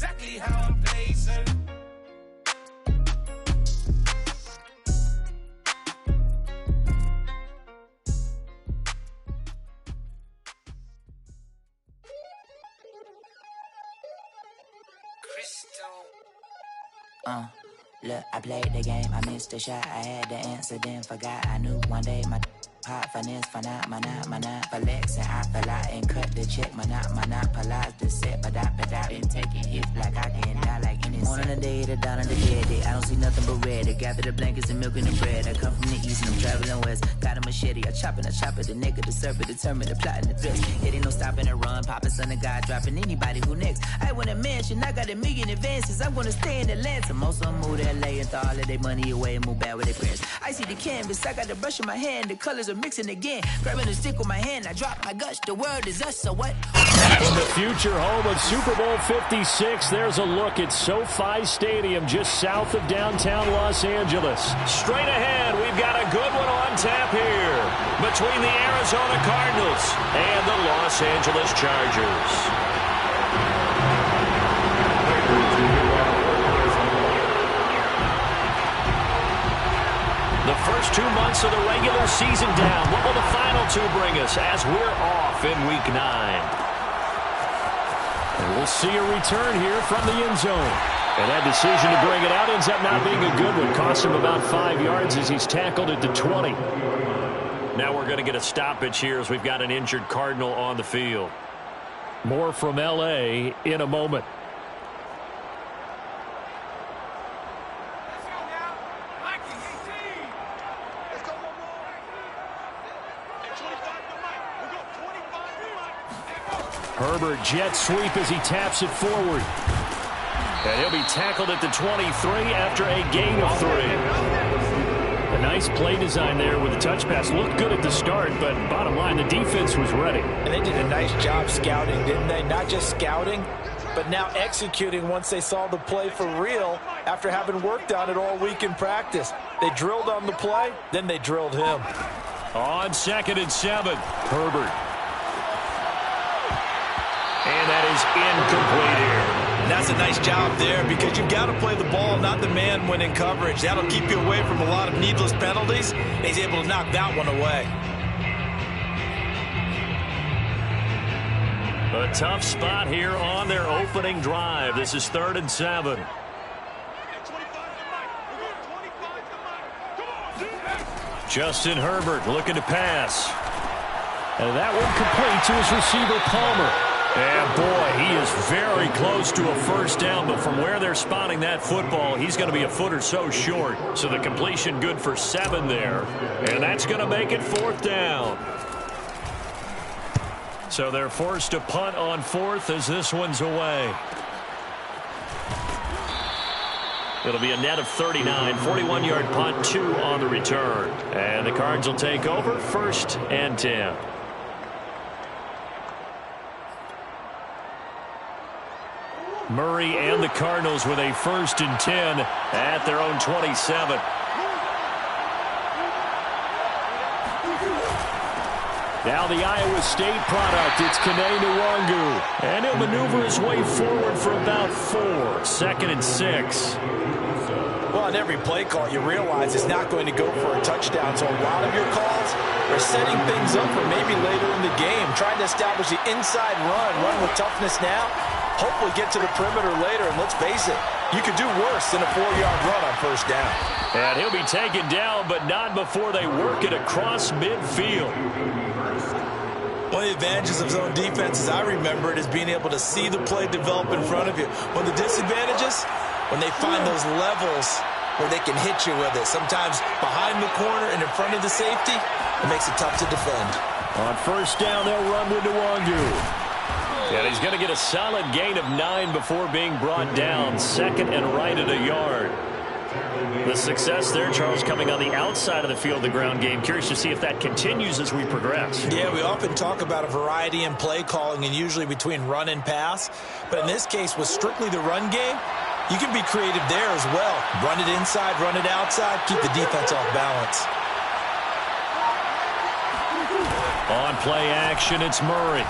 exactly how I'm pacing. Look, I played the game, I missed the shot, I had the answer, then forgot. I knew one day my pop finesse, my not, flexing, I fell out and cut the check, my not, polize the set, but I been taking hits like I can die like any one on the day, the down on the dead, I don't see nothing but red, I gather the blankets and milk and the bread, I come from the east and I'm traveling west, got a machete, I chop it, the nigga, the serpent, determined, the plot and the threats, it ain't no stopping the run, popping son of God, dropping anybody who next, I want a mansion, I got $1 million advances, I'm gonna stay in Atlanta, most of them move to LA and throw all of their money away and move back with their parents, I see the canvas, I got the brush in my hand, the colors are mixing again, grabbing the stick with my hand, I drop my guts, the world is us, so what? In the future home of Super Bowl 56, there's a look at SoFi Stadium just south of downtown Los Angeles. Straight ahead, we've got a good one on tap here between the Arizona Cardinals and the Los Angeles Chargers. The first 2 months of the regular season down. What will the final 2 bring us as we're off in Week 9? And we'll see a return here from the end zone. And that decision to bring it out ends up not being a good one. Cost him about 5 yards as he's tackled at the 20. Now we're going to get a stoppage here as we've got an injured Cardinal on the field. More from L.A. in a moment. Herbert jet sweep as he taps it forward. And he'll be tackled at the 23 after a gain of 3. A nice play design there with the touch pass. Looked good at the start, but bottom line, the defense was ready. And they did a nice job scouting, didn't they? Not just scouting, but now executing once they saw the play for real after having worked on it all week in practice. They drilled on the play, then they drilled him. On 2nd and 7, Herbert. And that is incomplete here. And that's a nice job there because you've got to play the ball, not the man when in coverage. That'll keep you away from a lot of needless penalties. He's able to knock that one away. A tough spot here on their opening drive. This is 3rd and 7. Justin Herbert looking to pass. And that one complete to his receiver, Palmer. And, boy, he is very close to a first down, but from where they're spotting that football, he's going to be a foot or so short. So the completion good for 7 there. And that's going to make it 4th down. So they're forced to punt on 4th as this one's away. It'll be a net of 39, 41-yard punt, 2 on the return. And the Cards will take over 1st and 10. Murray and the Cardinals with a 1st and 10 at their own 27. Now the Iowa State product, it's Kene Nwangu. And he'll maneuver his way forward for about 4. 2nd and 6. Well, on every play call, you realize it's not going to go for a touchdown. So a lot of your calls are setting things up for maybe later in the game, trying to establish the inside run with toughness now. Hopefully get to the perimeter later, and let's face it, you could do worse than a 4-yard run on 1st down. And he'll be taken down, but not before they work it across midfield. One of the advantages of zone defense, as I remember it, is being able to see the play develop in front of you. One of the disadvantages, when they find those levels where they can hit you with it, sometimes behind the corner and in front of the safety, it makes it tough to defend. On 1st down, they'll run with Nwangu. And he's going to get a solid gain of 9 before being brought down. 2nd and right at a yard. The success there, Charles, coming on the outside of the field, the ground game. Curious to see if that continues as we progress. Yeah, we often talk about a variety in play calling and usually between run and pass. But in this case, with strictly the run game, you can be creative there as well. Run it inside, run it outside, keep the defense off balance. On play action, it's Murray.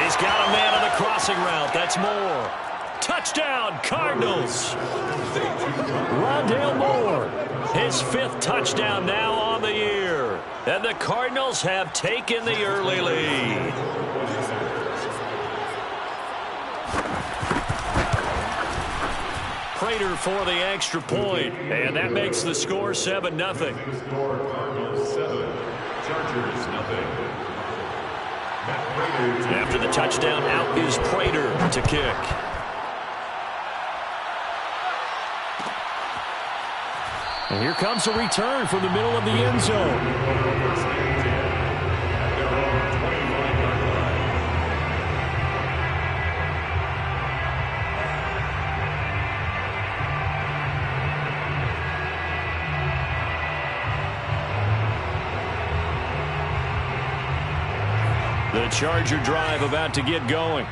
He's got a man on the crossing route. That's Moore. Touchdown, Cardinals. Rondale Moore, his 5th touchdown now on the year. And the Cardinals have taken the early lead. Prater for the extra point, and that makes the score 7-0. Cardinals 7, Chargers 0. After the touchdown, out is Prater to kick. And here comes a return from the middle of the end zone. The Charger drive about to get going.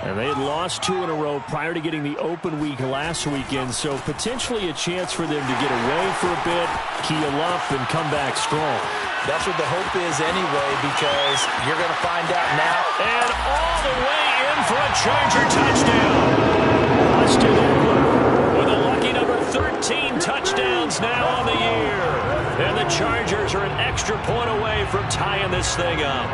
And they had lost 2 in a row prior to getting the open week last weekend, so potentially a chance for them to get away for a bit, keel up, and come back strong. That's what the hope is anyway, because you're going to find out now. And all the way in for a Charger touchdown. Austin Eckler with a lucky number 13 touchdowns now on the year. And the Chargers are an extra point away from tying this thing up.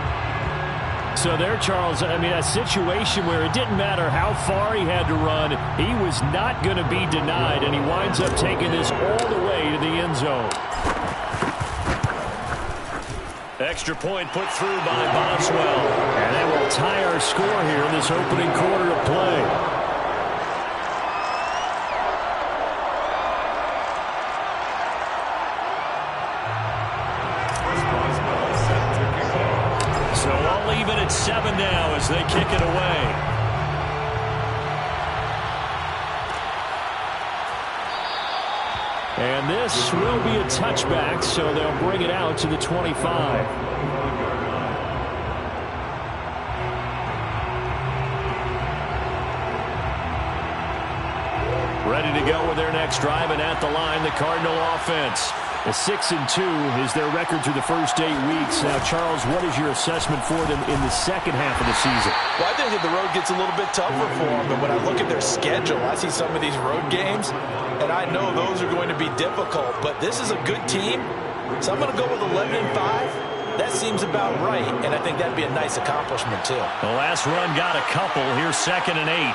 So there, Charles, I mean, a situation where it didn't matter how far he had to run, he was not going to be denied, and he winds up taking this all the way to the end zone. Extra point put through by Boswell. And that will tie our score here in this opening quarter of play. So all even at 7 now as they kick it away. And this will be a touchback, so they'll bring it out to the 25. Ready to go with their next drive, and at the line, the Cardinal offense. A 6-2 is their record through the first 8 weeks. Now, Charles, what is your assessment for them in the second half of the season? Well, I think that the road gets a little bit tougher for them, but when I look at their schedule, I see some of these road games, and I know those are going to be difficult, but this is a good team, so I'm going to go with 11-5. That seems about right, and I think that'd be a nice accomplishment, too. The last run got a couple. Here's 2nd and 8.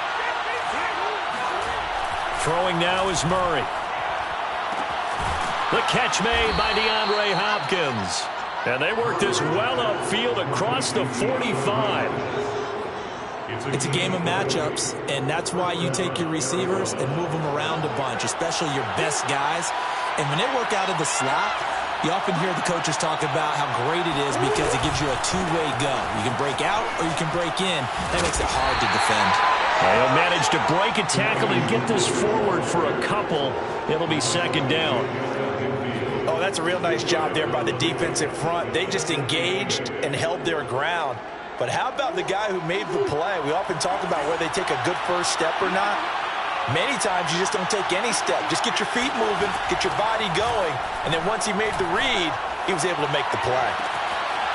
Throwing now is Murray. The catch made by DeAndre Hopkins. And they work this well upfield across the 45. It's a game of matchups, and that's why you take your receivers and move them around a bunch, especially your best guys. And when they work out of the slot, you often hear the coaches talk about how great it is because it gives you a two-way go. You can break out or you can break in. That makes it hard to defend. They'll manage to break a tackle and get this forward for a couple. It'll be 2nd down. Oh, that's a real nice job there by the defensive front. They just engaged and held their ground. But how about the guy who made the play? We often talk about whether they take a good first step or not. Many times you just don't take any step. Just get your feet moving, get your body going, and then once he made the read, he was able to make the play.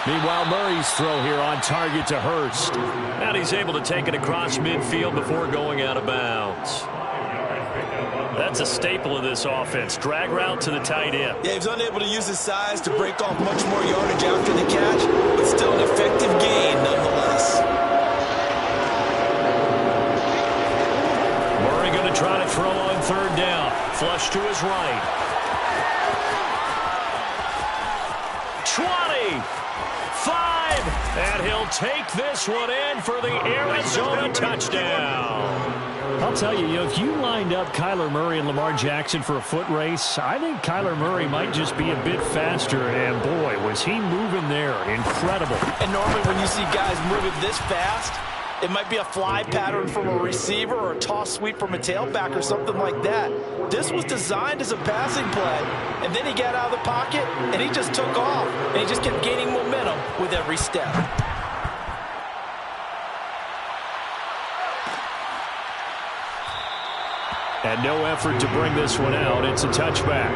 Meanwhile, Murray's throw here on target to Hurst. And he's able to take it across midfield before going out of bounds. That's a staple of this offense. Drag route to the tight end. Yeah, he was unable to use his size to break off much more yardage after the catch, but still an effective gain nonetheless. Murray going to try to throw on 3rd down. Flush to his right. 20. 5. And he'll take this one in for the Arizona touchdown. I'll tell you, if you lined up Kyler Murray and Lamar Jackson for a foot race, I think Kyler Murray might just be a bit faster. And, boy, was he moving there. Incredible. And normally when you see guys moving this fast, it might be a fly pattern from a receiver or a toss sweep from a tailback or something like that. This was designed as a passing play, and then he got out of the pocket, and he just took off, and he just kept gaining momentum with every step. And no effort to bring this one out. It's a touchback.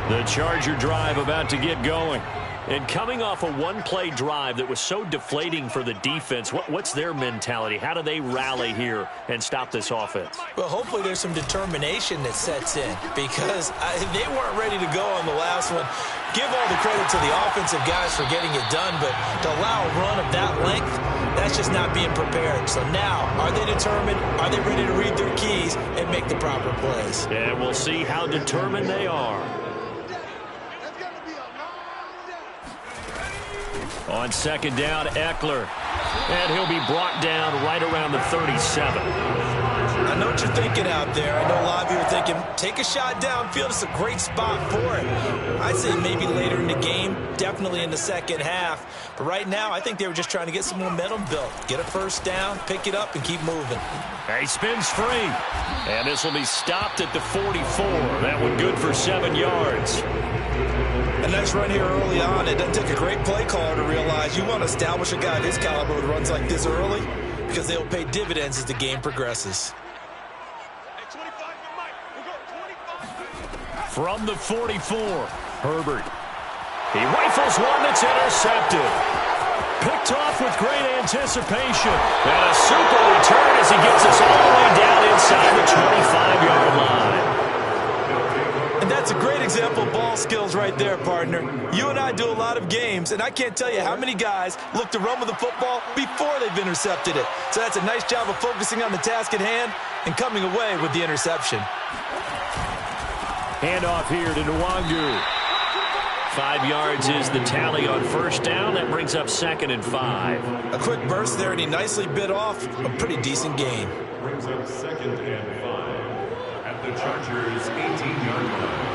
The Charger drive about to get going. And coming off a one-play drive that was so deflating for the defense, what's their mentality? How do they rally here and stop this offense? Well, hopefully there's some determination that sets in because they weren't ready to go on the last one. Give all the credit to the offensive guys for getting it done, but to allow a run of that length, that's just not being prepared. So now, are they determined? Are they ready to read their keys and make the proper plays? And we'll see how determined they are. On second down, Eckler. And he'll be brought down right around the 37. I know what you're thinking out there. I know a lot of you are thinking, take a shot downfield. It's a great spot for it. I'd say maybe later in the game, definitely in the second half. But right now, I think they were just trying to get some momentum built. Get a first down, pick it up, and keep moving. He spins free. And this will be stopped at the 44. That one good for 7 yards. A nice run here early on. It doesn't take a great play caller to realize you want to establish a guy of his caliber who runs like this early because they'll pay dividends as the game progresses. From the 44, Herbert. He rifles one that's intercepted. Picked off with great anticipation. And a super return as he gets us all the way down inside the 25-yard line. And that's a great example of ball skills right there, partner. You and I do a lot of games, and I can't tell you how many guys look to run with the football before they've intercepted it. So that's a nice job of focusing on the task at hand and coming away with the interception. Handoff here to Nwangu. 5 yards is the tally on first down. That brings up 2nd and 5. A quick burst there, and he nicely bit off a pretty decent gain. Brings up 2nd and 5 at the Chargers' 18-yard line.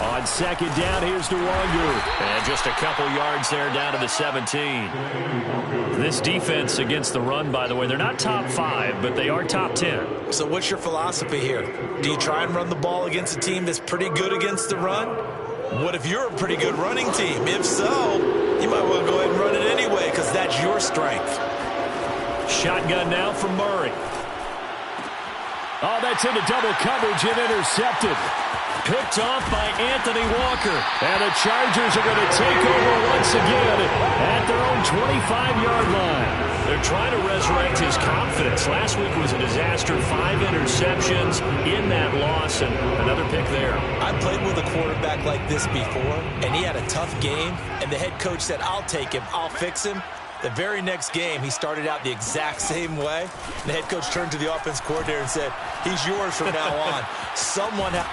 On second down, here's Nwangu. And just a couple yards there down to the 17. This defense against the run, by the way, they're not top 5, but they are top 10. So what's your philosophy here? Do you try and run the ball against a team that's pretty good against the run? What if you're a pretty good running team? If so, you might want to go ahead and run it anyway because that's your strength. Shotgun now from Murray. Oh, that's into double coverage and intercepted. Picked off by Anthony Walker. And the Chargers are going to take over once again at their own 25-yard line. They're trying to resurrect his confidence. Last week was a disaster. 5 interceptions in that loss and another pick there. I played with a quarterback like this before, and he had a tough game, and the head coach said, I'll take him, I'll fix him. The very next game, he started out the exact same way. The head coach turned to the offense coordinator and said, he's yours from now on.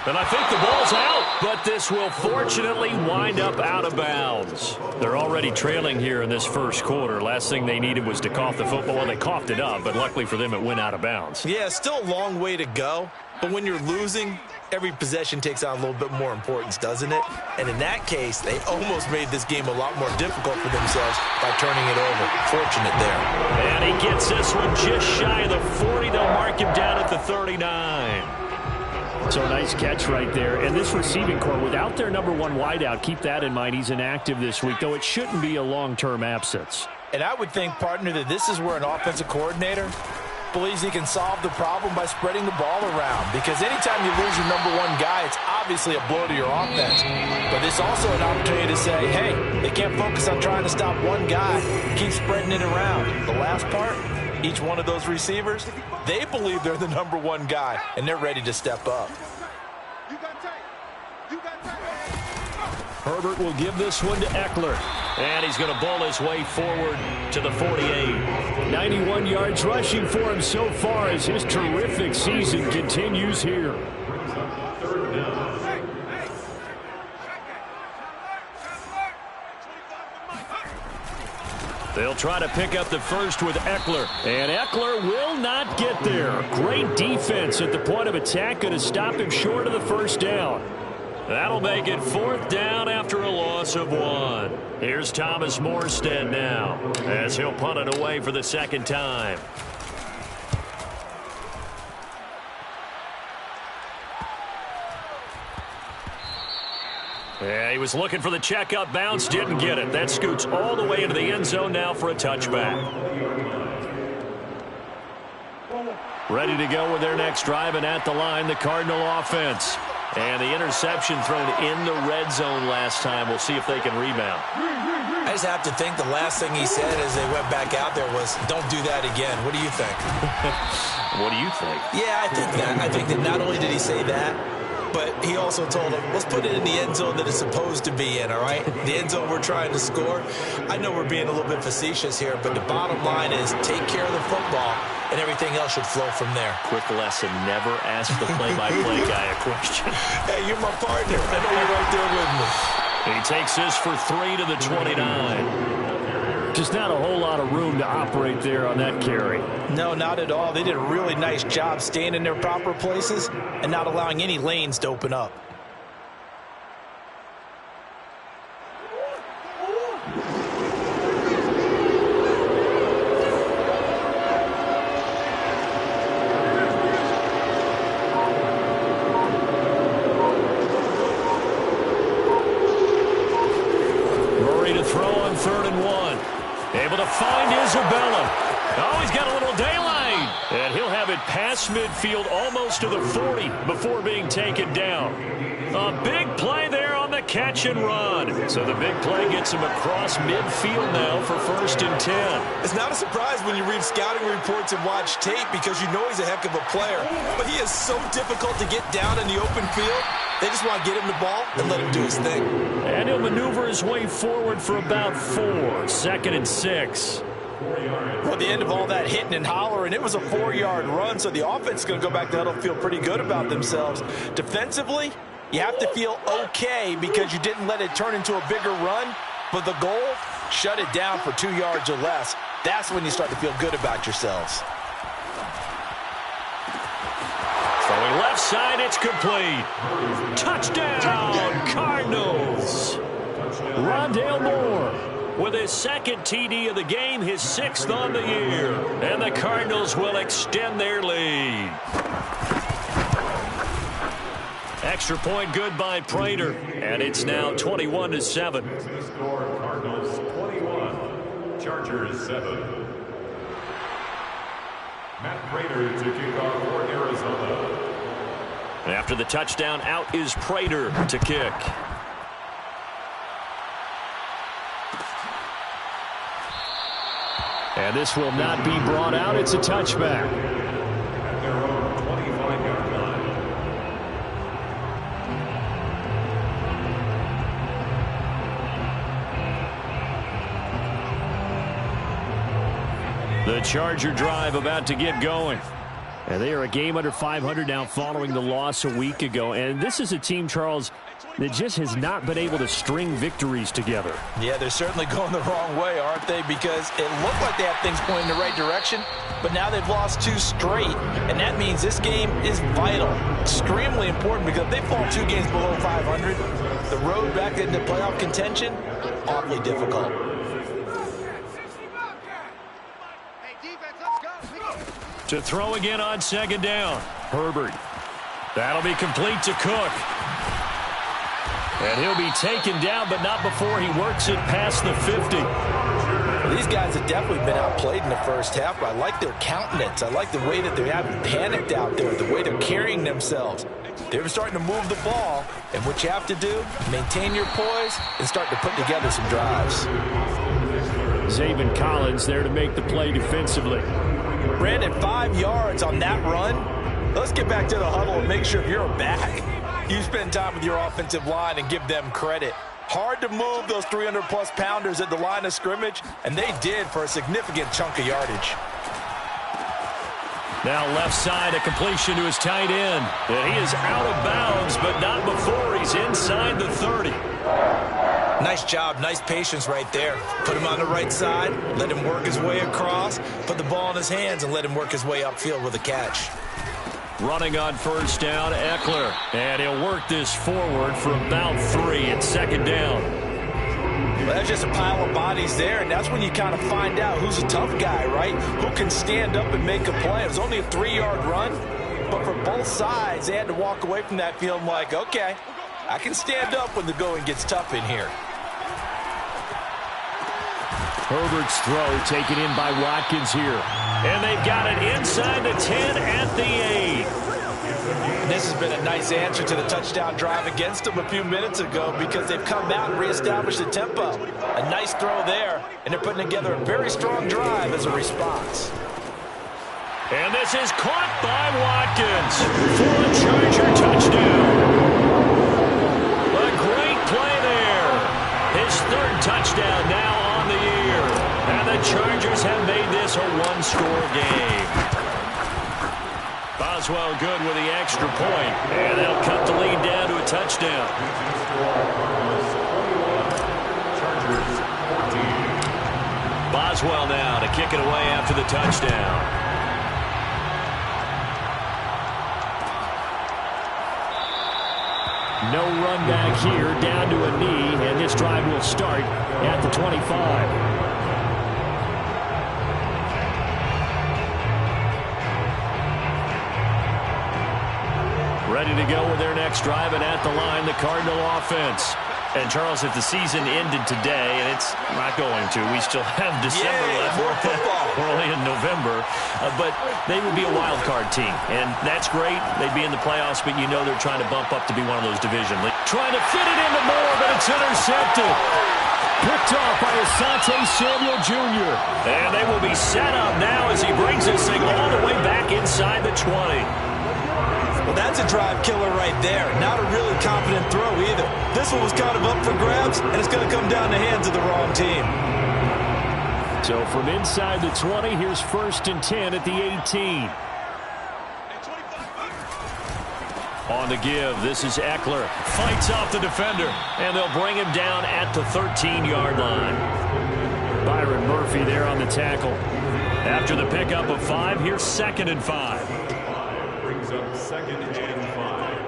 And I think the ball's out, but this will fortunately wind up out of bounds. They're already trailing here in this first quarter. Last thing they needed was to cough the football. Well, they coughed it up, but luckily for them, it went out of bounds. Yeah, still a long way to go. But when you're losing, every possession takes on a little bit more importance, doesn't it? And in that case, they almost made this game a lot more difficult for themselves by turning it over. Fortunate there. And he gets this one just shy of the 40. They'll mark him down at the 39. So nice catch right there. And this receiving core, without their number 1 wideout, keep that in mind. He's inactive this week, though it shouldn't be a long-term absence. And I would think, partner, that this is where an offensive coordinator believes he can solve the problem by spreading the ball around. Because anytime you lose your number 1 guy, it's obviously a blow to your offense. But it's also an opportunity to say, hey, they can't focus on trying to stop one guy. Keep spreading it around. The last part, each one of those receivers, they believe they're the number 1 guy, and they're ready to step up. Herbert will give this one to Eckler. And he's going to bowl his way forward to the 48. 91 yards rushing for him so far as his terrific season continues here. They'll try to pick up the first with Eckler. And Eckler will not get there. Great defense at the point of attack. Going to stop him short of the first down. That'll make it 4th down after a loss of 1. Here's Thomas Morstead now as he'll punt it away for the 2nd time. Yeah, he was looking for the checkup bounce, didn't get it. That scoots all the way into the end zone now for a touchback. Ready to go with their next drive, and at the line, the Cardinal offense. And the interception thrown in the red zone last time. We'll see if they can rebound. I just have to think the last thing he said as they went back out there was, don't do that again. What do you think? What do you think? Yeah, I think that. I think that not only did he say that, but he also told him, let's put it in the end zone that it's supposed to be in, all right? The end zone we're trying to score. I know we're being a little bit facetious here, but the bottom line is take care of the football, and everything else should flow from there. Quick lesson, never ask the play-by-play guy a question. Hey, you're my partner. I know you're right there with me. He takes this for 3 to the 29. Just not a whole lot of room to operate there on that carry. No, not at all. They did a really nice job staying in their proper places and not allowing any lanes to open up. Murray to throw on 3rd and 1. Able to find Isabella. Oh, he's got a little daylight. And he'll have it past midfield almost to the 40 before being taken down. A big play there on the catch and run. So the big play gets him across midfield now for 1st and 10. It's not a surprise when you read scouting reports and watch tape because you know he's a heck of a player. But he is so difficult to get down in the open field. They just want to get him the ball and let him do his thing. And he'll maneuver his way forward for about 4. 2nd and 6. Well, at the end of all that hitting and hollering, it was a 4-yard run, so the offense is going to go back to huddle, feel pretty good about themselves. Defensively, you have to feel okay because you didn't let it turn into a bigger run, but the goal, shut it down for 2 yards or less. That's when you start to feel good about yourselves. Throwing left side, it's complete. Touchdown, Cardinals. Rondale Moore with his 2nd TD of the game, his 6th on the year. And the Cardinals will extend their lead. Extra point good by Prater. And it's now 21-7. Score Cardinals 21, Chargers 7. Matt Prater to kick off for Arizona. After the touchdown, out is Prater to kick. And this will not be brought out. It's a touchback. At their own 25-yard line. The Charger drive about to get going. And they are a game under 500 now following the loss a week ago. And this is a team, Charles, that just has not been able to string victories together. Yeah, they're certainly going the wrong way, aren't they? Because it looked like they have things pointing in the right direction, but now they've lost 2 straight. And that means this game is vital, extremely important, because if they fall 2 games below 500, the road back into playoff contention, awfully difficult. To throw again on 2nd down. Herbert. That'll be complete to Cook. And he'll be taken down, but not before he works it past the 50. Well, these guys have definitely been outplayed in the first half, but I like their countenance. I like the way that they haven't panicked out there, the way they're carrying themselves. They're starting to move the ball, and what you have to do, maintain your poise and start to put together some drives. Zaven Collins there to make the play defensively. Brandon, 5 yards on that run. Let's get back to the huddle and make sure if you're a back, you spend time with your offensive line and give them credit. Hard to move those 300-plus pounders at the line of scrimmage, and they did for a significant chunk of yardage. Now left side, a completion to his tight end. And he is out of bounds, but not before he's inside the 30. Nice job, nice patience right there. Put him on the right side, let him work his way across, put the ball in his hands, and let him work his way upfield with a catch. Running on 1st down, Eckler. And he'll work this forward for about 3 at 2nd down. Well, that's just a pile of bodies there, and that's when you kind of find out who's a tough guy, right? Who can stand up and make a play. It was only a 3-yard run, but for both sides, they had to walk away from that feeling like, okay, I can stand up when the going gets tough in here. Herbert's throw taken in by Watkins here. And they've got it inside the 10 at the 8. This has been a nice answer to the touchdown drive against them a few minutes ago because they've come out and reestablished the tempo. A nice throw there, and they're putting together a very strong drive as a response. And this is caught by Watkins for a Charger touchdown. A great play there. His third touchdown now on the year. And the Chargers have made this a one-score game. Boswell good with the extra point. And they'll cut the lead down to a touchdown. Boswell now to kick it away after the touchdown. No run back here, down to a knee, and this drive will start at the 25. Ready to go with their next drive, and at the line, the Cardinal offense. And, Charles, if the season ended today, and it's not going to, we still have December left. More football. We're only in November. But they would be a wild card team, and that's great. They'd be in the playoffs, but you know they're trying to bump up to be one of those division leagues. Trying to fit it into Moore, but it's intercepted. Picked off by Asante Samuel Jr. And they will be set up now as he brings this thing all the way back inside the 20. Well, that's a drive killer right there. Not a really confident throw either. This one was kind of up for grabs, and it's going to come down the hands of the wrong team. So from inside the 20, here's 1st and 10 at the 18. On the give, this is Eckler. Fights off the defender, and they'll bring him down at the 13-yard line. Byron Murphy there on the tackle. After the pickup of 5, here's 2nd and 5. Brings up 2nd and 5.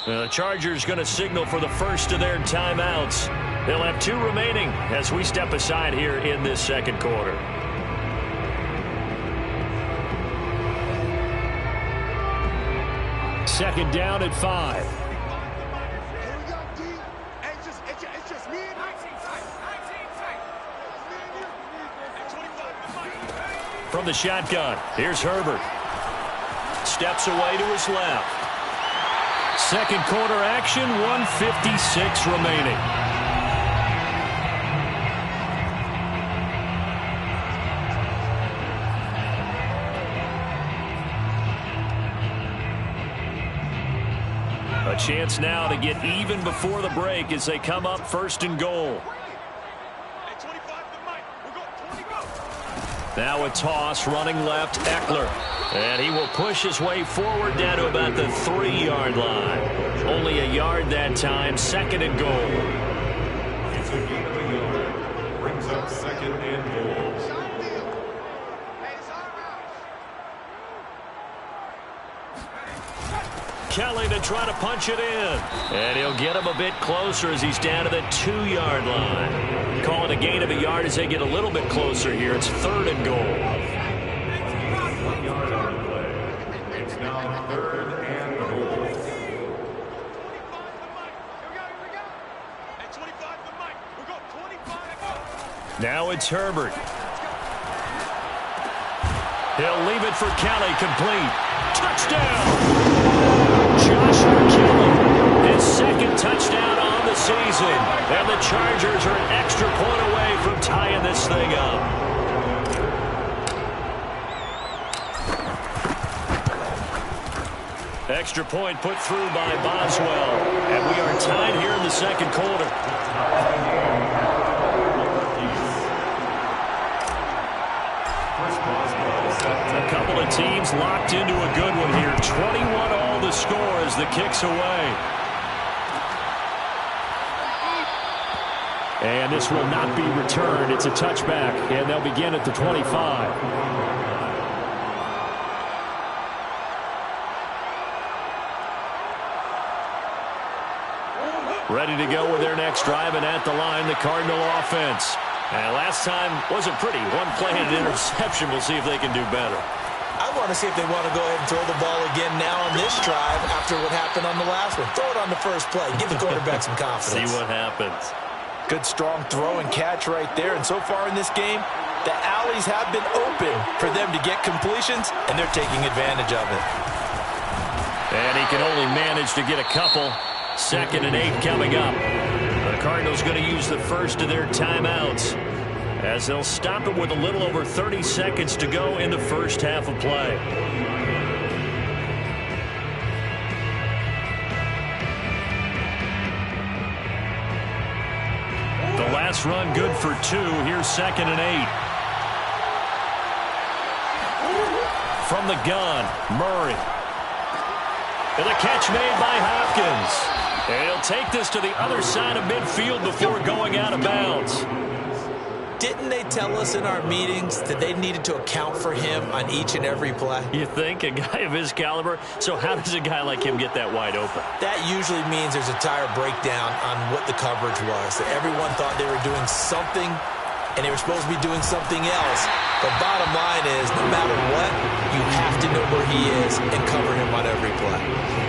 The Chargers going to signal for the first of their timeouts. They'll have 2 remaining as we step aside here in this second quarter. Second down at 5. From the shotgun, here's Herbert. Steps away to his left. Second quarter action, 1:56 remaining. A chance now to get even before the break as they come up 1st and goal. Now a toss, running left, Eckler. And he will push his way forward down to about the 3-yard line. Only a yard that time, 2nd and goal. It's a gain of a yard. Brings up 2nd and goal. Kelly to try to punch it in. And he'll get him a bit closer as he's down to the 2-yard line. Call it a gain of a yard as they get a little bit closer here. It's 3rd and goal. It's now 3rd and goal. Now it's Herbert. He'll leave it for Kelly, complete. Touchdown! Joshua Kelly, his 2nd touchdown on the season. And the Chargers are an extra point away from tying this thing up. Extra point put through by Boswell. And we are tied here in the second quarter. A couple of teams locked into a good one here. 21-all the score as the kick's away. And this will not be returned. It's a touchback, and they'll begin at the 25. Ready to go with their next drive, and at the line, the Cardinal offense. And last time wasn't pretty. One play and an interception. We'll see if they can do better. I want to see if they want to go ahead and throw the ball again now on this drive after what happened on the last one. Throw it on the first play. Give the quarterback some confidence. See what happens. Good, strong throw and catch right there. And so far in this game, the alleys have been open for them to get completions, and they're taking advantage of it. And he can only manage to get a couple. 2nd and 8 coming up. The Cardinals going to use the first of their timeouts as they'll stop it with a little over 30 seconds to go in the first half of play. The last run good for 2. Here's 2nd and 8. From the gun, Murray. And a catch made by Hopkins. And he'll take this to the other side of midfield before going out of bounds. Didn't they tell us in our meetings that they needed to account for him on each and every play? You think? A guy of his caliber? So how does a guy like him get that wide open? That usually means there's a tire breakdown on what the coverage was. That everyone thought they were doing something, and they were supposed to be doing something else. But bottom line is, no matter what, you have to know where he is and cover him on every play.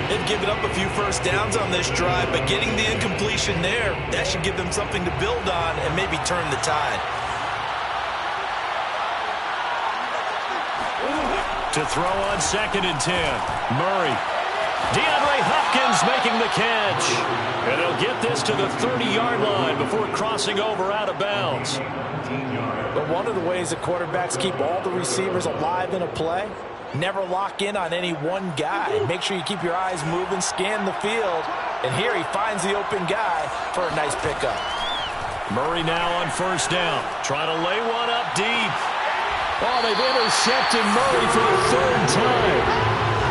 They've given up a few first downs on this drive, but getting the incompletion there, that should give them something to build on and maybe turn the tide. To throw on 2nd and 10. Murray. DeAndre Hopkins making the catch. And he'll get this to the 30-yard line before crossing over out of bounds. But one of the ways that quarterbacks keep all the receivers alive in a play, never lock in on any one guy. Make sure you keep your eyes moving, scan the field. And here he finds the open guy for a nice pickup. Murray now on 1st down. Trying to lay one up deep. Oh, they've intercepted Murray for the 3rd time.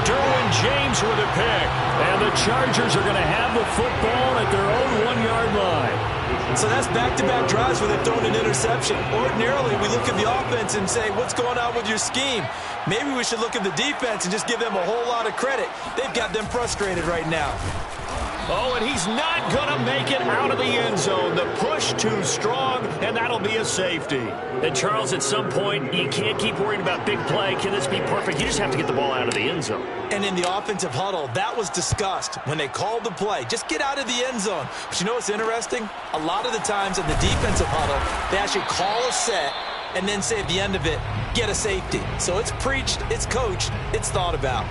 Derwin James with a pick. And the Chargers are going to have the football at their own 1-yard line. So that's back-to-back drives where they've thrown an interception. Ordinarily, we look at the offense and say, what's going on with your scheme? Maybe we should look at the defense and just give them a whole lot of credit. They've got them frustrated right now. Oh, and he's not going to make it out of the end zone. The push too strong, and that'll be a safety. And, Charles, at some point, you can't keep worrying about big play. Can this be perfect? You just have to get the ball out of the end zone. And in the offensive huddle, that was discussed when they called the play. Just get out of the end zone. But you know what's interesting? A lot of the times in the defensive huddle, they actually call a set and then say at the end of it, get a safety. So it's preached, it's coached, it's thought about.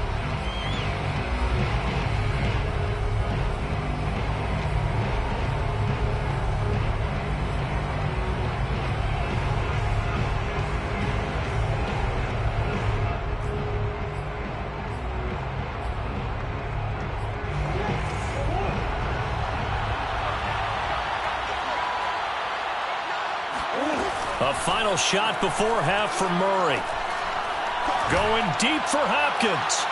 A final shot before half for Murray. Going deep for Hopkins.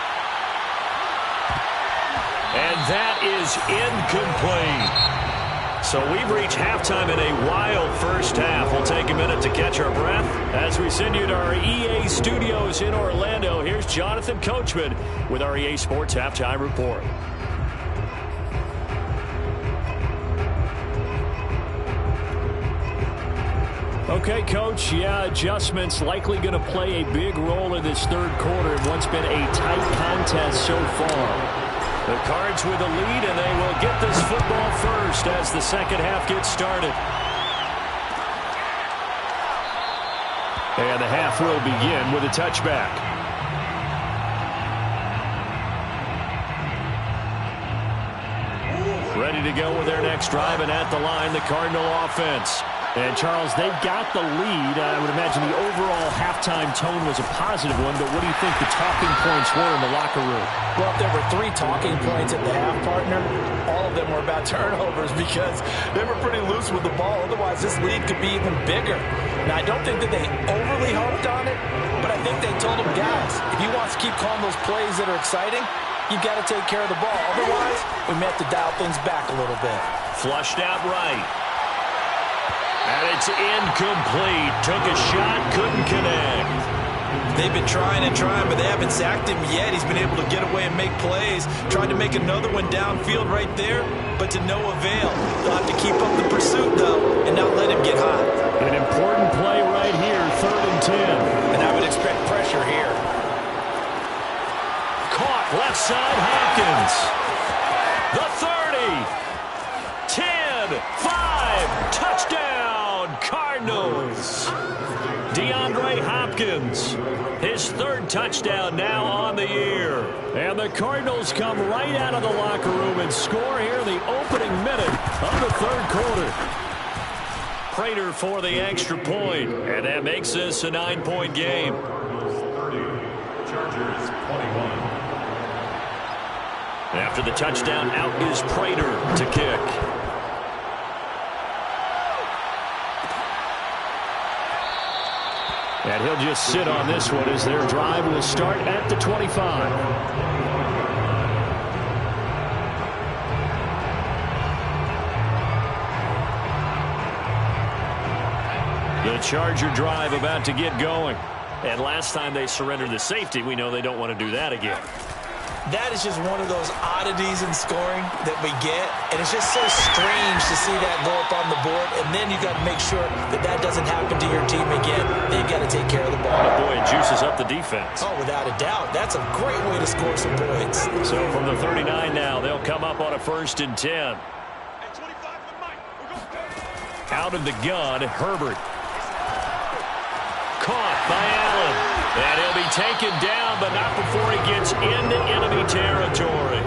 And that is incomplete. So we've reached halftime in a wild first half. We'll take a minute to catch our breath as we send you to our EA studios in Orlando. Here's Jonathan Coachman with our EA Sports Halftime Report. Okay, Coach, yeah, adjustments likely going to play a big role in this 3rd quarter in what's been a tight contest so far. The Cards with a lead, and they will get this football first as the 2nd half gets started. And the half will begin with a touchback. Ready to go with their next drive, and at the line, the Cardinal offense. And, Charles, they've got the lead. I would imagine the overall halftime tone was a positive one, but what do you think the talking points were in the locker room? Well, if there were 3 talking points at the half, partner, all of them were about turnovers because they were pretty loose with the ball. Otherwise, this lead could be even bigger. Now, I don't think that they overly harped on it, but I think they told them, guys, if you want to keep calling those plays that are exciting, you've got to take care of the ball. Otherwise, we may have to dial things back a little bit. Flushed out right. And it's incomplete. Took a shot, couldn't connect. They've been trying and trying, but they haven't sacked him yet. He's been able to get away and make plays. Tried to make another one downfield right there, but to no avail. They'll have to keep up the pursuit, though, and not let him get hot. An important play right here, 3rd and 10. And I would expect pressure here. Left side, Hopkins. The 30. 10, 5, touchdown, Cardinals. DeAndre Hopkins, his third touchdown now on the year. And the Cardinals come right out of the locker room and score here in the opening minute of the third quarter. Prater for the extra point, and that makes this a 9-point game. 30, Chargers 21. After the touchdown, out is Prater to kick. And he'll just sit on this one as their drive will start at the 25. The Charger drive about to get going. And last time they surrendered the safety, we know they don't want to do that again. That is just one of those oddities in scoring that we get. And it's just so strange to see that go up on the board. And then you got to make sure that that doesn't happen to your team again. Then you got to take care of the ball. Oh, boy, it juices up the defense. Oh, without a doubt. That's a great way to score some points. So from the 39 now, they'll come up on a 1st and 10. Out of the gun, Herbert. Caught by Allen. And he'll be taken down, but not before he gets into enemy territory.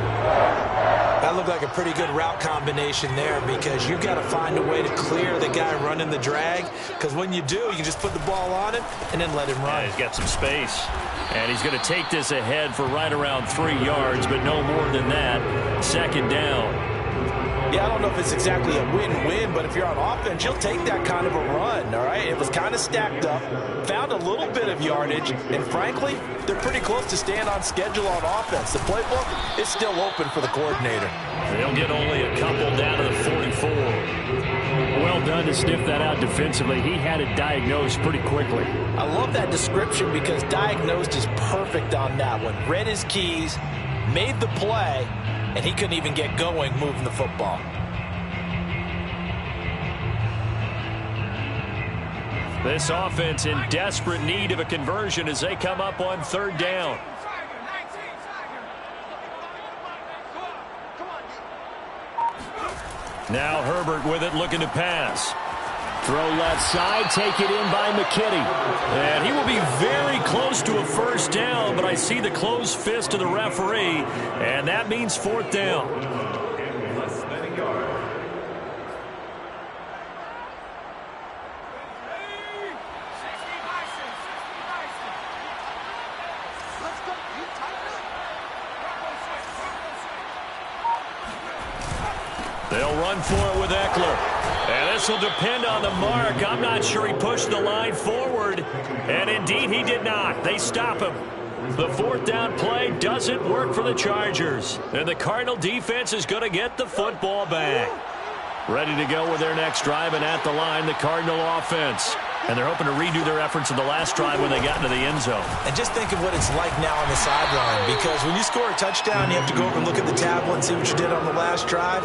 That looked like a pretty good route combination there because you've got to find a way to clear the guy running the drag. Because when you do, you can just put the ball on him and then let him run. Yeah, he's got some space. And he's going to take this ahead for right around 3 yards, but no more than that. 2nd down. Yeah, I don't know if it's exactly a win-win, but if you're on offense, you'll take that kind of a run, all right? It was kind of stacked up, found a little bit of yardage, and frankly, they're pretty close to staying on schedule on offense. The playbook is still open for the coordinator. They'll get only a couple down to the 44. Well done to sniff that out defensively. He had it diagnosed pretty quickly. I love that description because diagnosed is perfect on that one. Read his keys, made the play, and he couldn't even get going moving the football. This offense in desperate need of a conversion as they come up on 3rd down. Now Herbert with it, looking to pass. Throw left side, take it in by McKinney. And he will be very close to a 1st down, but I see the closed fist of the referee, and that means 4th down. In less than a yard. They'll run for it with Eckler. And this will depend on the mark. I'm not sure he pushed the line forward. And indeed, he did not. They stop him. The 4th down play doesn't work for the Chargers. And the Cardinal defense is going to get the football back. Ready to go with their next drive, and at the line, the Cardinal offense. And they're hoping to redo their efforts in the last drive when they got into the end zone. And just think of what it's like now on the sideline, because when you score a touchdown, you have to go over and look at the tablet and see what you did on the last drive.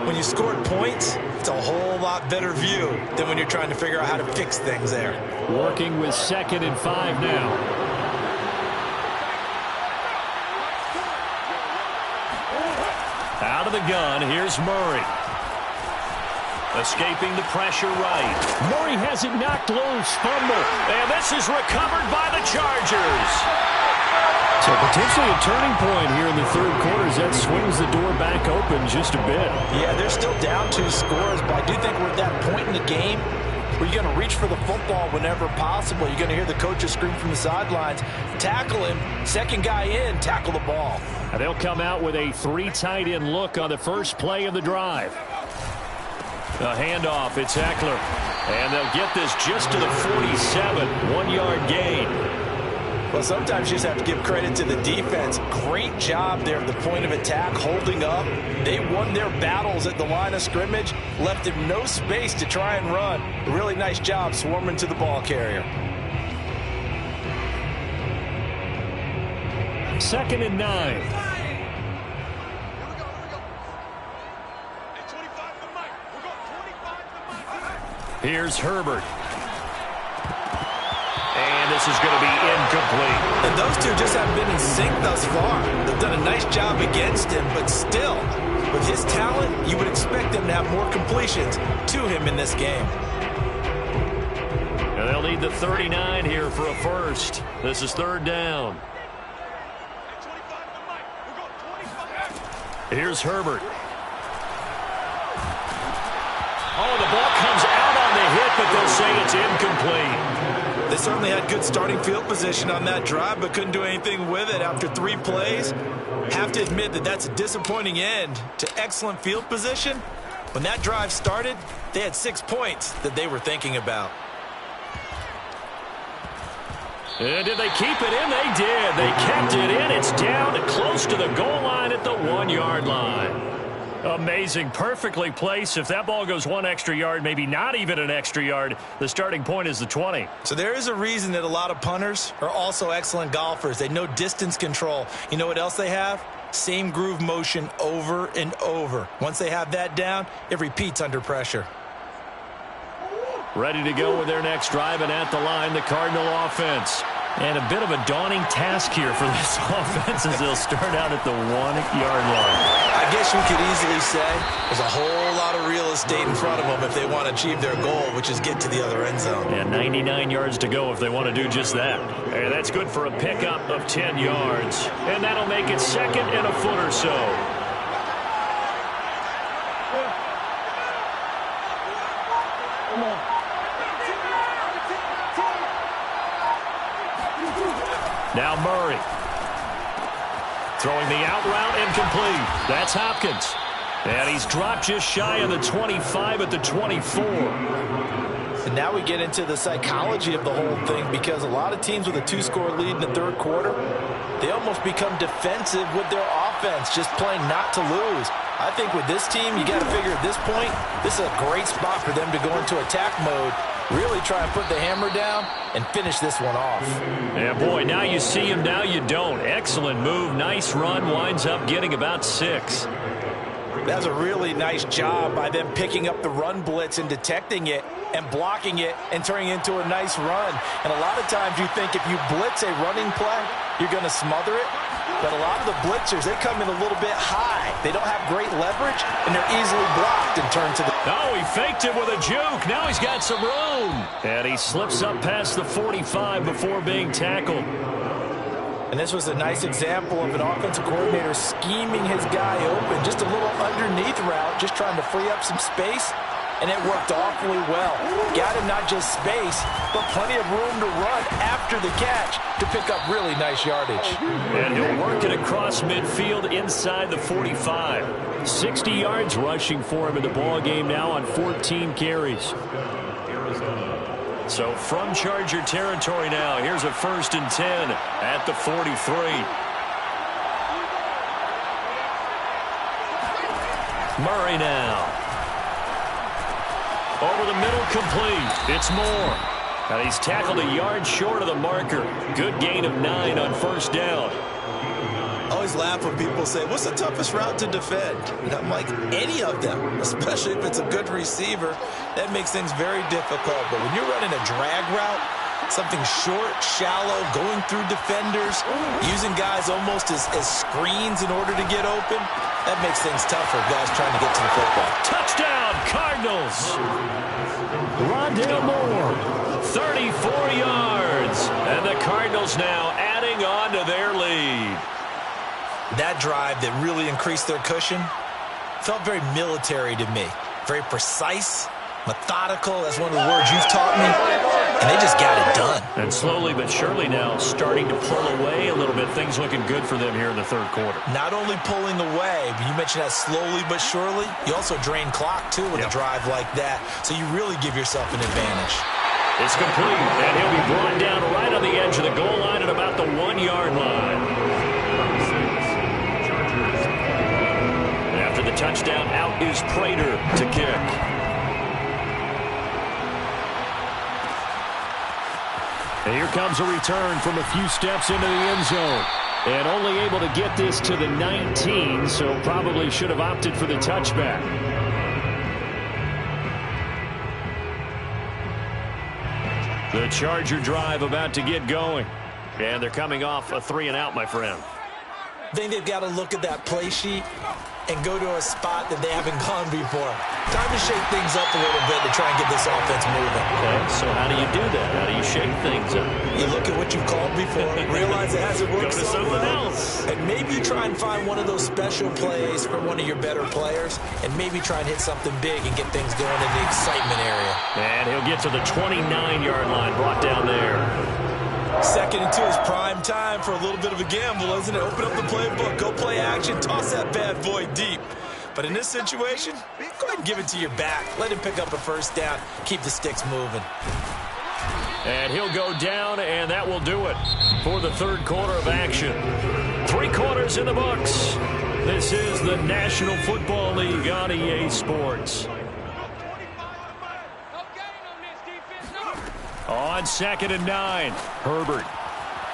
When you scored points, it's a whole lot better view than when you're trying to figure out how to fix things there. Working with 2nd and 5 now. Out of the gun, here's Murray. Escaping the pressure right. Murray has it knocked loose. Fumble. And this is recovered by the Chargers. So potentially a turning point here in the 3rd quarter as that swings the door back open just a bit. Yeah, they're still down 2 scores, but I do think we're at that point in the game where you're going to reach for the football whenever possible. You're going to hear the coaches scream from the sidelines, tackle him, 2nd guy in, tackle the ball. And they'll come out with a 3 tight end look on the first play of the drive. A handoff, it's Eckler. And they'll get this just to the 47, 1-yard gain. Well, sometimes you just have to give credit to the defense. Great job there at the point of attack, holding up. They won their battles at the line of scrimmage, left him no space to try and run. A really nice job swarming to the ball carrier. 2nd and 9. Here's Herbert. And this is going to be incomplete. And those two just haven't been in sync thus far. They've done a nice job against him, but still, with his talent, you would expect them to have more completions to him in this game. And they'll need the 39 here for a first. This is third down. Here's Herbert. Oh, the ball comes out on the hit, but they'll say it's incomplete. They certainly had good starting field position on that drive, but couldn't do anything with it after 3 plays. Have to admit that that's a disappointing end to excellent field position. When that drive started, they had 6 points that they were thinking about. And did they keep it in? They did. They kept it in. It's down close to the goal line at the 1-yard line. Amazing. Perfectly placed. If that ball goes 1 extra yard, maybe not even an extra yard, the starting point is the 20. So there is a reason that a lot of punters are also excellent golfers. They know distance control. You know what else they have? Same groove motion over and over. Once they have that down, it repeats under pressure. Ready to go with their next drive, and at the line, the Cardinal offense. And a bit of a daunting task here for this offense as they'll start out at the 1-yard line. I guess we could easily say there's a whole lot of real estate in front of them if they want to achieve their goal, which is get to the other end zone. And 99 yards to go if they want to do just that. And that's good for a pickup of 10 yards. And that'll make it second and a foot or so. Now Murray. Throwing the out route incomplete. That's Hopkins. And he's dropped just shy of the 25 at the 24. And now we get into the psychology of the whole thing, because a lot of teams with a 2-score lead in the third quarter, they almost become defensive with their offense, just playing not to lose. I think with this team, you got to figure at this point, this is a great spot for them to go into attack mode, really try and put the hammer down and finish this one off. Yeah, boy, now you see him, now you don't. Excellent move, nice run, winds up getting about 6. That's a really nice job by them picking up the run blitz and detecting it and blocking it and turning it into a nice run. And a lot of times you think if you blitz a running play, you're going to smother it. But a lot of the blitzers, they come in a little bit high. They don't have great leverage, and they're easily blocked and turned to the... Oh, he faked it with a juke. Now he's got some room. And he slips up past the 45 before being tackled. And this was a nice example of an offensive coordinator scheming his guy open. Just a little underneath route, just trying to free up some space. And it worked awfully well. Got him not just space, but plenty of room to run after the catch to pick up really nice yardage. And he'll work it across midfield inside the 45. 60 yards rushing for him in the ball game now on 14 carries. So from Charger territory now, here's a 1st and 10 at the 43. Murray now. Over the middle, complete. It's Moore. And he's tackled a yard short of the marker. Good gain of 9 on 1st down. I always laugh when people say, what's the toughest route to defend? And I'm like, any of them, especially if it's a good receiver. That makes things very difficult. But when you're running a drag route, something short, shallow, going through defenders, using guys almost as screens in order to get open, that makes things tough for guys trying to get to the football. Touchdown, Cardinals. Rondale Moore, 34 yards. And the Cardinals now adding on to their lead. That drive that really increased their cushion felt very military to me. Very precise, methodical. That's one of the words you've taught me. And they just got it done. And slowly but surely now starting to pull away a little bit. Things looking good for them here in the third quarter. Not only pulling away, but you mentioned that slowly but surely. You also drain clock, too, with a drive like that. So you really give yourself an advantage. It's complete, and he'll be brought down right on the edge of the goal line at about the 1-yard line. After the touchdown, out is Prater to kick. And here comes a return from a few steps into the end zone. And only able to get this to the 19, so probably should have opted for the touchback. The Charger drive about to get going. And they're coming off a 3-and-out, my friend. I think they've got to look at that play sheet and go to a spot that they haven't gone before. Time to shake things up a little bit to try and get this offense moving. Okay, so how do you do that? How do you shake things up? You look at what you've called before, realize it hasn't worked Go to so something well, else. and maybe you try and find one of those special plays for one of your better players, and maybe try and hit something big and get things going in the excitement area. And he'll get to the 29-yard line, brought down there. 2nd and 2 is prime time for a little bit of a gamble, isn't it? Open up the playbook, go play action, toss that bad boy deep. But in this situation, go ahead and give it to your back. Let him pick up a first down. Keep the sticks moving. And he'll go down, and that will do it for the third quarter of action. 3 quarters in the books. This is the National Football League on EA Sports. On 2nd and 9, Herbert.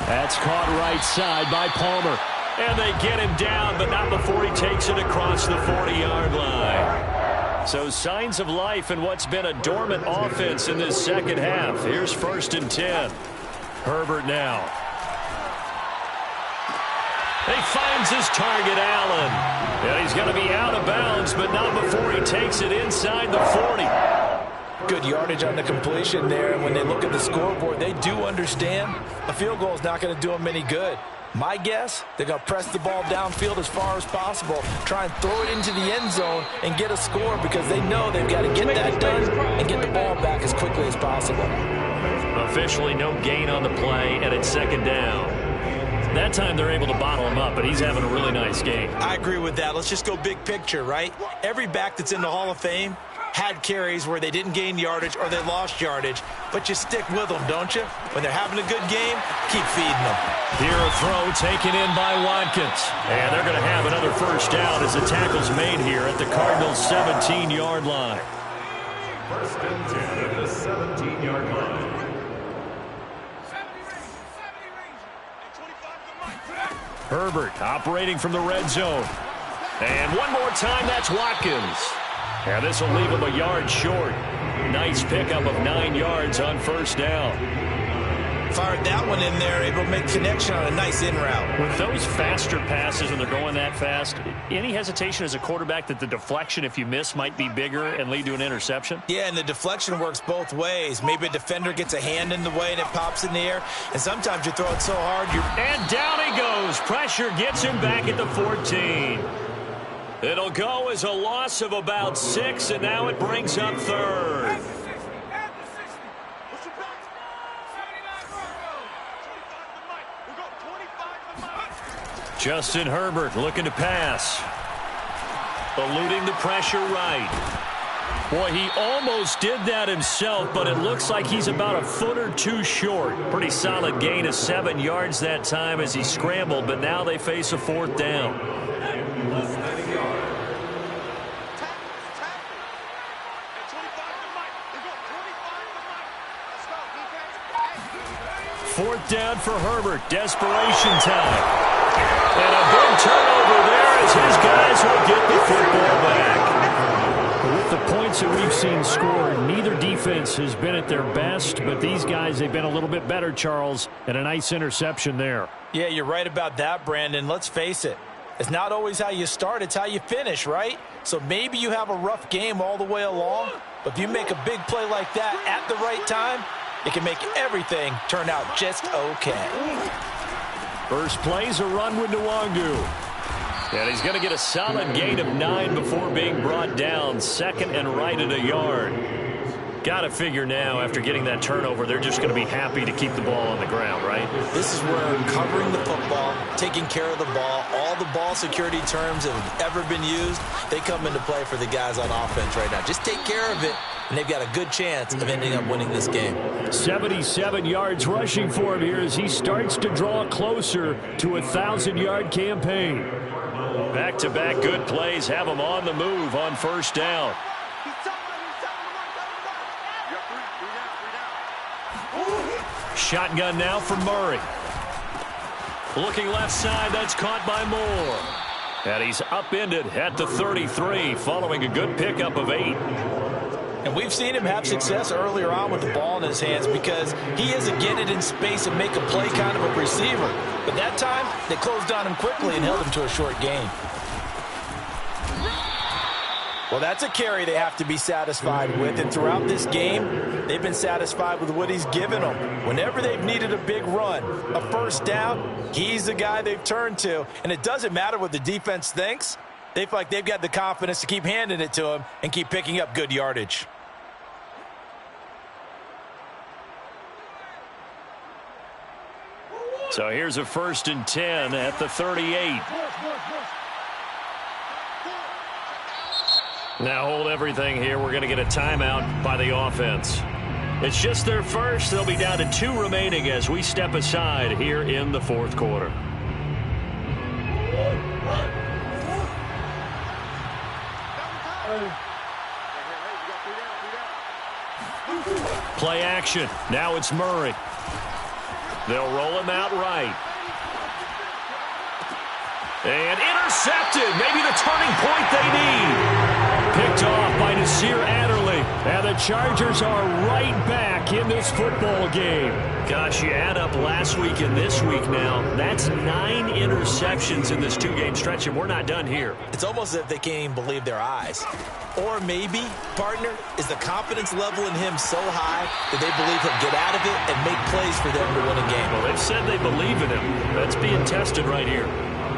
That's caught right side by Palmer. And they get him down, but not before he takes it across the 40-yard line. So signs of life in what's been a dormant offense in this second half. Here's 1st and 10. Herbert now. He finds his target, Allen. And he's going to be out of bounds, but not before he takes it inside the 40. Good yardage on the completion there. And when they look at the scoreboard, they do understand a field goal is not going to do them any good. My guess, they're going to press the ball downfield as far as possible, try and throw it into the end zone and get a score because they know they've got to get that done and get the ball back as quickly as possible. Officially no gain on the play, and it's 2nd down. That time they're able to bottle him up, but he's having a really nice game. I agree with that. Let's just go big picture, right? Every back that's in the Hall of Fame had carries where they didn't gain yardage or they lost yardage, but you stick with them, don't you? When they're having a good game, keep feeding them. Here a throw taken in by Watkins. And they're going to have another first down as the tackle's made here at the Cardinals' 17-yard line. 1st and 10 at the 17-yard line. Herbert operating from the red zone. And one more time, that's Watkins. And this will leave him a yard short. Nice pickup of 9 yards on 1st down. Fired that one in there, able to make connection on a nice in route. With those faster passes when they're going that fast, any hesitation as a quarterback that the deflection, if you miss, might be bigger and lead to an interception? Yeah, and the deflection works both ways. Maybe a defender gets a hand in the way and it pops in the air, and sometimes you throw it so hard And down he goes. Pressure gets him back at the 14. It'll go as a loss of about 6, and now it brings up 3rd. Justin Herbert looking to pass. Eluding the pressure right. Boy, he almost did that himself, but it looks like he's about a foot or two short. Pretty solid gain of 7 yards that time as he scrambled, but now they face a 4th down. 4th down for Herbert. Desperation time. And a big turnover there as his guys will get the football back. With the points that we've seen scored, neither defense has been at their best, but these guys, they've been a little bit better, Charles, and a nice interception there. Yeah, you're right about that, Brandon. Let's face it. It's not always how you start, it's how you finish, right? So maybe you have a rough game all the way along, but if you make a big play like that at the right time, it can make everything turn out just okay. First play's a run with Nwangu. And he's going to get a solid gain of 9 before being brought down. 2nd and right at a yard. Got to figure now, after getting that turnover, they're just going to be happy to keep the ball on the ground, right? This is where covering the football, taking care of the ball, all the ball security terms that have ever been used, they come into play for the guys on offense right now. Just take care of it, and they've got a good chance of ending up winning this game. 77 yards rushing for him here as he starts to draw closer to a 1,000-yard campaign. Back-to-back good plays have him on the move on 1st down. Shotgun now for Murray. Looking left side, that's caught by Moore. And he's upended at the 33 following a good pickup of 8. And we've seen him have success earlier on with the ball in his hands because he is a get it in space and make a play kind of a receiver. But that time, they closed on him quickly and held him to a short gain. Well, that's a carry they have to be satisfied with. And throughout this game, they've been satisfied with what he's given them. Whenever they've needed a big run, a first down, he's the guy they've turned to. And it doesn't matter what the defense thinks. They feel like they've got the confidence to keep handing it to him and keep picking up good yardage. So here's a 1st and 10 at the 38. Now hold everything here. We're going to get a timeout by the offense. It's just their first. They'll be down to 2 remaining as we step aside here in the 4th quarter. Play action. Now it's Murray. They'll roll him out right. And intercepted. Maybe the turning point they need. Picked off by Nasir Adderley. And the Chargers are right back in this football game. Gosh, you add up last week and this week now. That's 9 interceptions in this 2-game stretch, and we're not done here. It's almost as if they can't even believe their eyes. Or maybe, partner, is the confidence level in him so high that they believe he'll get out of it and make plays for them to win a game. Well, they've said they believe in him. That's being tested right here.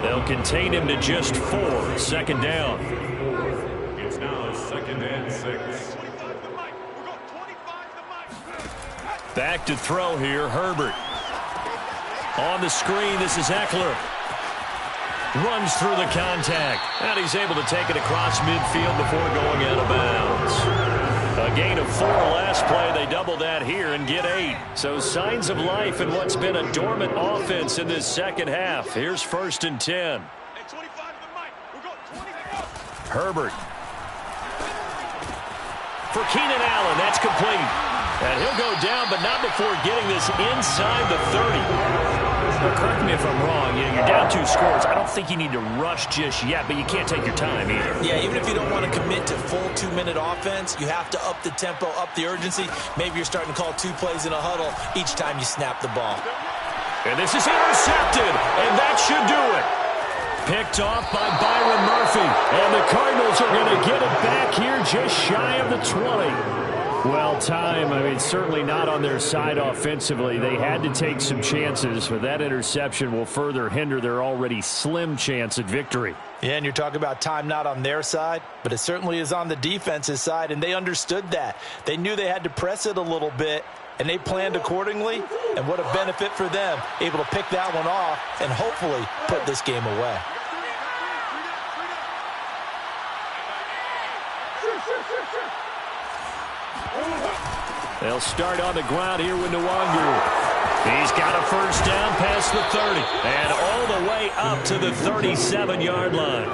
They'll contain him to just 4. 2nd down. It's now 2nd and 6. Back to throw here, Herbert. On the screen, this is Eckler. Runs through the contact. And he's able to take it across midfield before going out of bounds. A gain of 4 last play. They double that here and get 8. So signs of life in what's been a dormant offense in this second half. Here's 1st and 10. Herbert. For Keenan Allen, that's complete. And he'll go down, but not before getting this inside the 30. Now, correct me if I'm wrong. You're down 2 scores. I don't think you need to rush just yet, but you can't take your time either. Yeah, even if you don't want to commit to full 2-minute offense, you have to up the tempo, up the urgency. Maybe you're starting to call 2 plays in a huddle each time you snap the ball. And this is intercepted, and that should do it. Picked off by Byron Murphy, and the Cardinals are going to get it back here just shy of the 20. Well, time, I mean, certainly not on their side offensively. They had to take some chances, but that interception will further hinder their already slim chance at victory. Yeah, and you're talking about time not on their side, but it certainly is on the defense's side, and they understood that. They knew they had to press it a little bit, and they planned accordingly, and what a benefit for them, able to pick that one off and hopefully put this game away. They'll start on the ground here with Nwangu. He's got a 1st down past the 30 and all the way up to the 37-yard line.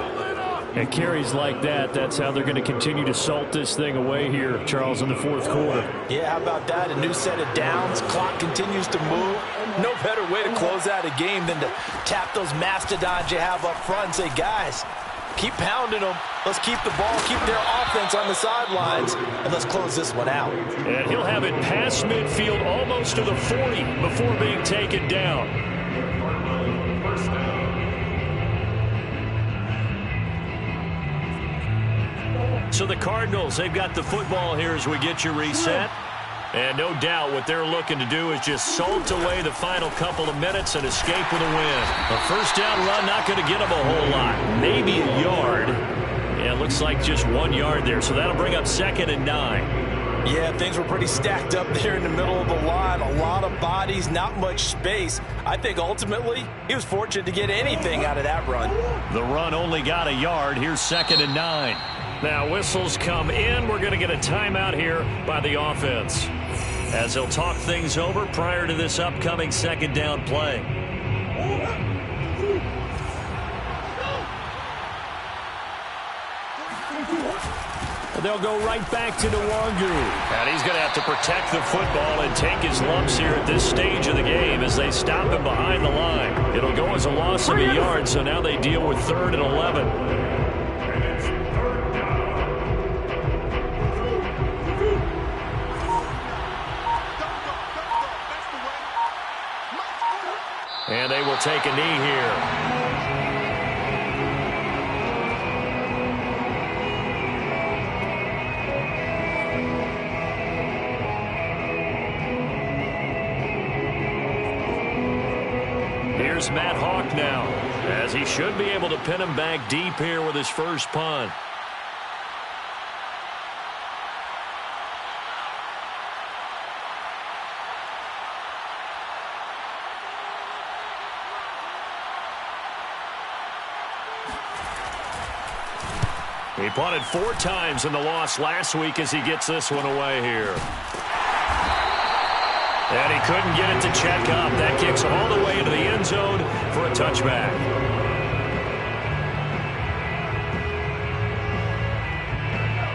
And carries like that, that's how they're going to continue to salt this thing away here, Charles, in the 4th quarter. Yeah, how about that? A new set of downs. Clock continues to move. No better way to close out a game than to tap those mastodons you have up front and say, guys, keep pounding them. Let's keep the ball, keep their offense on the sidelines, and let's close this one out. And he'll have it past midfield almost to the 40 before being taken down. So the Cardinals, they've got the football here as we get you reset. And no doubt what they're looking to do is just salt away the final couple of minutes and escape with a win. A 1st down run not going to get them a whole lot. Maybe a yard. Yeah, it looks like just 1 yard there. So that'll bring up 2nd and 9. Yeah, things were pretty stacked up there in the middle of the line. A lot of bodies, not much space. I think ultimately he was fortunate to get anything out of that run. The run only got a yard. Here's 2nd and 9. Now whistles come in. We're going to get a timeout here by the offense, as they'll talk things over prior to this upcoming 2nd down play. They'll go right back to Nwangu. And he's going to have to protect the football and take his lumps here at this stage of the game as they stop him behind the line. It'll go as a loss of a yard, so now they deal with 3rd and 11. And they will take a knee here. Here's Matt Hawk now, as he should be able to pin him back deep here with his first punt. He punted 4 times in the loss last week as he gets this one away here. And he couldn't get it to check up. That kicks all the way into the end zone for a touchback.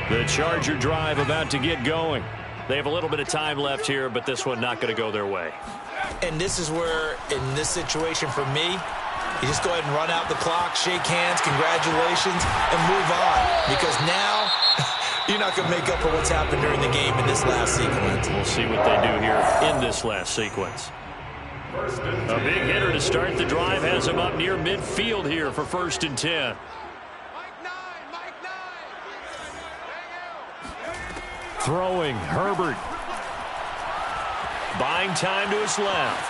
The Charger drive about to get going. They have a little bit of time left here, but this one not going to go their way. And this is where, in this situation for me, you just go ahead and run out the clock, shake hands, congratulations, and move on. Because now you're not going to make up for what's happened during the game in this last sequence. We'll see what they do here in this last sequence. A big hitter to start the drive has him up near midfield here for 1st and 10. Throwing, Herbert. Buying time to his left.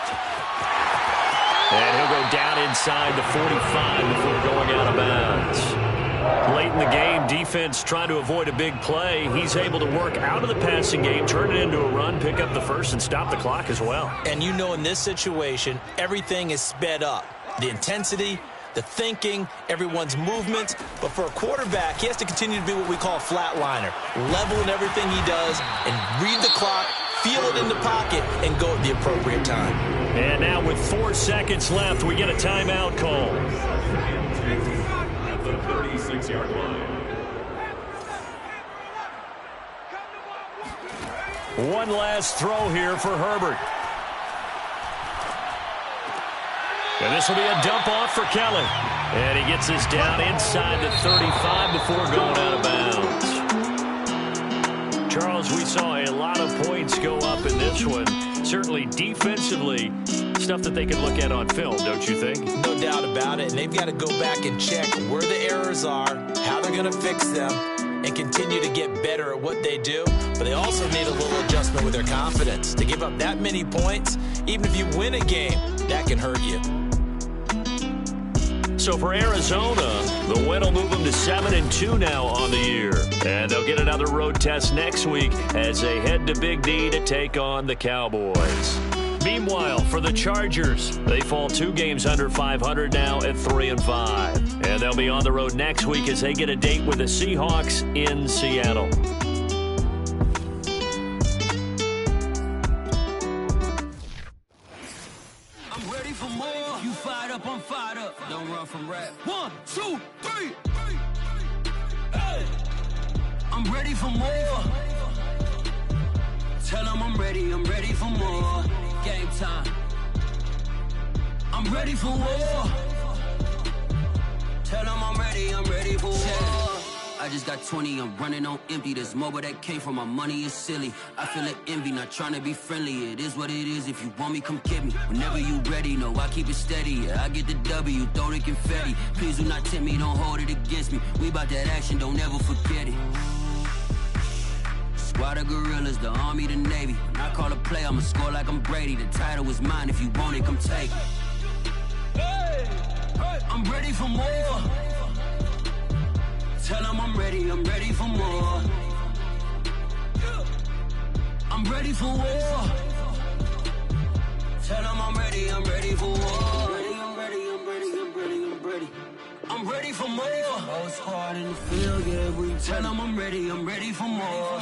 And he'll go down inside the 45 before going out of bounds. Late in the game, defense trying to avoid a big play. He's able to work out of the passing game, turn it into a run, pick up the first, and stop the clock as well. And you know in this situation, everything is sped up. The intensity, the thinking, everyone's movements. But for a quarterback, he has to continue to be what we call a flatliner. Level in everything he does and read the clock, feel it in the pocket, and go at the appropriate time. And now with 4 seconds left, we get a timeout call. At the 36-yard line. One last throw here for Herbert. And this will be a dump off for Kelly. And he gets this down inside the 35 before going out of bounds. Charles, we saw a lot of points go up in this one. Certainly defensively, stuff that they can look at on film, don't you think? No doubt about it. And they've got to go back and check where the errors are, how they're going to fix them, and continue to get better at what they do. But they also need a little adjustment with their confidence. To give up that many points, even if you win a game, that can hurt you. So for Arizona, the win will move them to 7-2 now on the year. And they'll get another road test next week as they head to Big D to take on the Cowboys. Meanwhile, for the Chargers, they fall 2 games under 500 now at 3-5. And they'll be on the road next week as they get a date with the Seahawks in Seattle. I'm ready for more. You fired up, I'm fired up. Don't run from rap. 1, 2, 3. Hey. I'm ready for more. Tell them I'm ready for more. Game time. I'm ready for war. Tell them I'm ready for war. I just got 20, I'm running on empty. This mobile that came from my money is silly. I feel it envy, not trying to be friendly. It is what it is, if you want me, come get me. Whenever you ready, no, I keep it steady. Yeah, I get the W, throw the confetti. Please do not tempt me, don't hold it against me. We about that action, don't ever forget it. Squad of gorillas, the army, the navy. When I call a play, I'ma score like I'm Brady. The title is mine, if you want it, come take it. Hey, hey. I'm ready for more. Tell them I'm ready for more. I'm ready for war. Tell them I'm ready for war. I'm ready for more. Whole squad in the field, yeah, we tell them I'm ready for more.